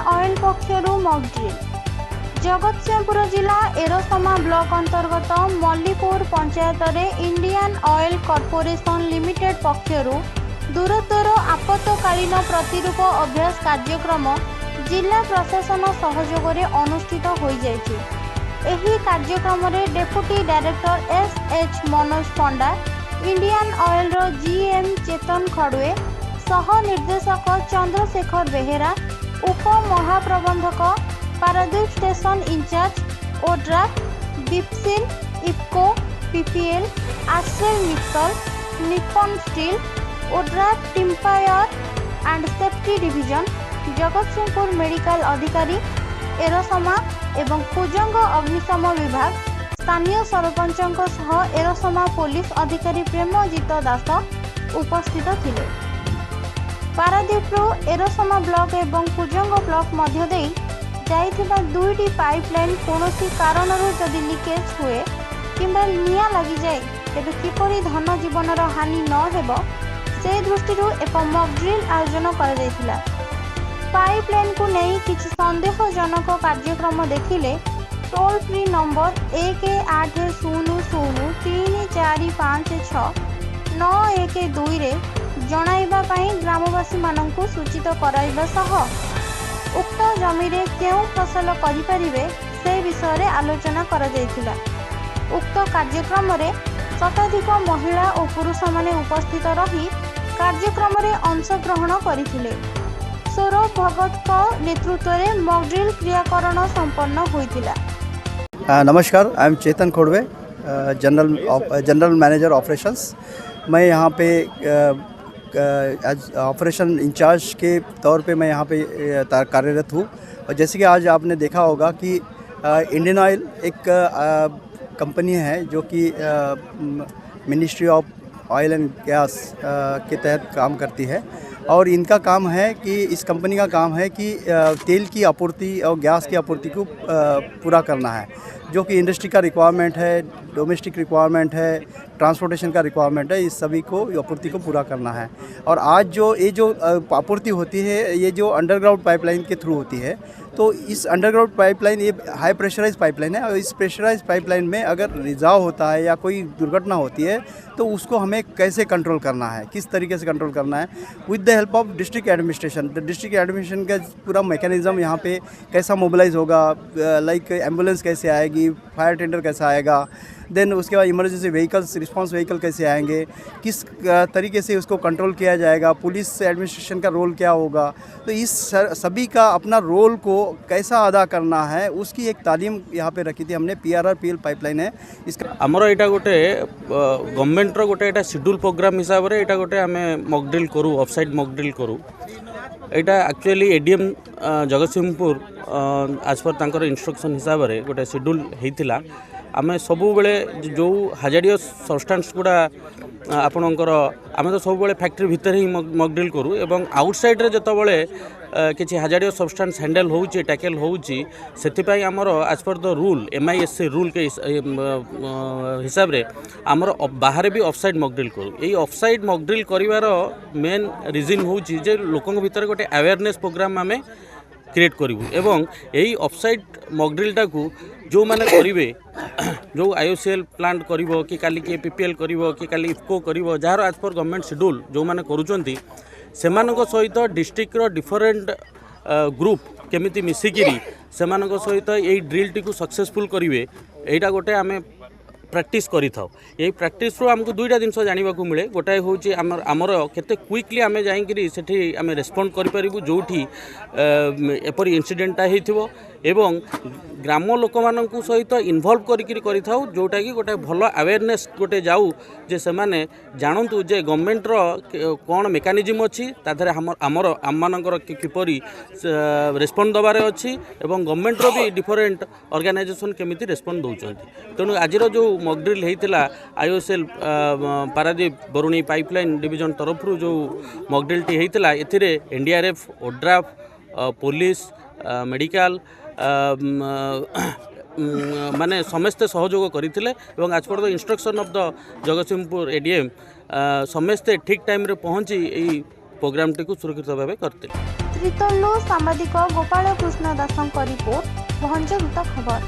Oil पक्षरु mock drill. Jagatsinghpur जिला Erasama block अंतर्गत मल्लीपुर पंचायत रे इंडियन ऑयल कॉर्पोरेशन लिमिटेड पक्षरु दूरदूर आपत्कालीन प्रतिरूप अभ्यास कार्यक्रम जिला प्रशासन सहयोग रे अनुष्ठित हो जायछि। एही कार्यक्रम रे deputy director S Manoj Panda, Indian oil रो जीएम चेतन खड़वे, सह निर्देशक चंद्रशेखर बेहेरा, उप महाप्रबंधक पारादीप स्टेशन इंचार्ज ओड्राफ, दीपसिल, इफको, पीपीएल, आश्रय मित्तल, निप्पन स्टील, ओड्राफ टिम्पायर and safety division, Jagatsinghpur medical अधिकारी, एरोसमा एवं कुजंग अग्निशम विभाग, स्थानीय सरपंचों सह एरोसमा पुलिस अधिकारी प्रेमजीत दास उपस्थित थिले। पारादीपरू एरोसमा ब्लॉक एवं कुजंग ब्लॉक मध्य देई जाइथिबा दुईटी पाइपलाइन कोनोसी कारणरू जदि लीकेज हुए किंबा निया लगी जाए तेबे किपरि धन जीवनर हानि न हेबो से दृष्टिरू एक मॉक ड्रिल आयोजन करा जायथिला। पाइपलाइन को नहीं किछि संदेहजनक कार्यक्रम देखिले टोल फ्री नंबर 180034569112 रे जणाइबा पई ग्रामवासी माननकु सूचित कराइबा सह उक्त जमी रे केउ फसल करि परिबे से विषय रे आलोचना करा जायथिला। उक्त कार्यक्रम रे शताधिक महिला और पुरुष माने उपस्थित रही कार्यक्रम रे अंशग्रहण करथिले। सौरभ भगत का नेतृत्व में मॉक ड्रिल क्रियाकरण संपन्न होइतिला। नमस्कार, I am Chetan Khodwe, general manager operations. मैं यहाँ पे एज ऑपरेशन इंचार्ज के तौर पे मैं यहाँ पे कार्यरत हूँ। और जैसे कि आज आपने देखा होगा कि इंडियन ऑयल एक कंपनी है जो कि ministry of oil and gas के तहत काम करती है। और इनका काम है कि इस कंपनी का काम है कि तेल की आपूर्ति और गैस की आपूर्ति को पूरा करना है, जो कि इंडस्ट्री का रिक्वायरमेंट है, डोमेस्टिक रिक्वायरमेंट है, ट्रांसपोर्टेशन का रिक्वायरमेंट है। इस सभी को आपूर्ति को पूरा करना है। और आज जो आपूर्ति होती है ये जो अंडरग्राउंड पाइपलाइन के थ्रू होती है, तो इस अंडरग्राउंड पाइपलाइन ये हाई प्रेशराइज पाइपलाइन है। और इस प्रेशराइज पाइपलाइन में अगर रिसाव होता है या कोई दुर्घटना होती है तो उसको हमें कैसे कंट्रोल करना है, किस तरीके से कंट्रोल करना है, with the help of district administration. District administration का पूरा मैकेनिज्म यहाँ पे कैसा मोबिलाइज होगा, लाइक एम्बुलेंस कैसे आएगी, फायर टेंडर कैसा आएगा, देन उसके बाद इमरजेंसी व्हीकल्स, रिस्पांस व्हीकल कैसे आएंगे, किस तरीके से उसको कंट्रोल किया जाएगा, पुलिस एडमिनिस्ट्रेशन का रोल क्या होगा। तो इस सभी का अपना रोल को कैसा अदा करना है उसकी एक तालीम यहाँ पे रखी थी हमने। PRRPL पाइपलाइन है इसका। आमर यहाँ गोटे गवर्नमेंट गोटे शेड्यूल प्रोग्राम हिसाब से यहाँ गोटे आम मॉक ड्रिल करूँ, ऑफसाइड मॉक ड्रिल करूँ। यहाँ एक्चुअली ADM जगतसिंहपुर आज पर तांकर इंस्ट्रक्शन हिसाब से गोटे शेड्यूल होता। आम सब बेले जो हाजारियस सब्सटेंस गुड़ा आपणकर आम तो सब फैक्ट्री भितर ही मॉक ड्रिल करूँ। एवं आउटसाइड रे जतबले किसी हाजारियस सब्सटेंस हैंडल होउची, टैकल होउची, सेथिपाई आमर as per the rule MISC rule के हिसाब रे आमर बाहर भी ऑफसाइड मॉक ड्रिल करूँ। यही ऑफसाइड मॉक ड्रिल करिवार मेन रीजन होउची जे लोकन भितर गोटे अवेयरनेस प्रोग्राम आमे क्रिएट करूँ। एवं यही ऑफसाइड मॉक ड्रिलटा को जो माने करिवे, जो IOCL प्लांट करिवो कि काली के PPL करिवो कि काली इफको करिवो, जार आज पर गवर्नमेंट शेड्यूल जो माने करूचंती सेमानक सहित डिस्ट्रिक्ट रो डिफरेंट ग्रुप केमिति मिसिकिरी सेमानक सहित यही ड्रिल टी को सक्सेसफुल करिवे, एटा गोटे आमे प्रैक्टिस करी थाओ। यही प्रैक्टिस रो हमको दुईटा जिनस जानिबा को मिले। गोटाए होची आमर केते क्विकली आमे जाइंकरी सेठी आमे रेस्पोंड करि परिबु जोठी एपरि इंसिडेंटटा हेथिबो। एवं ग्राम लोक माननकु सहित इन्वॉल्व करी थाउ, जोटा कि गोटे भल अवेयरनेस गोटे जाऊ जे से माने जानतु जे गवर्नमेंट रो कोन मेकानिज्म अछि, ताधरे आमर आममानकर किपरि रेस्पोंड दबारे अछि एवं गवर्नमेंट रो भी डिफरेंट ऑर्गेनाइजेशन केमिति रेस्पोंड दउचंती। तेणु आजिर जो मॉक ड्रिल हेतिला IOCL Paradip Barauni pipeline division तरफ जो मॉक ड्रिल टी हेतिला, एथिरे NDRF, ओड्राफ, पुलिस, मेडिकल माने समस्ते सहयोग करते। आज पर the instruction of the Jagatsinghpur ADM समस्ते ठीक टाइम रे पहुँची यही प्रोग्राम टी को सुरक्षित भाव करते। त्रितल्लु सांबादिक गोपाल कृष्ण दासଙ୍କ रिपोर्ट भंजदूत खबर।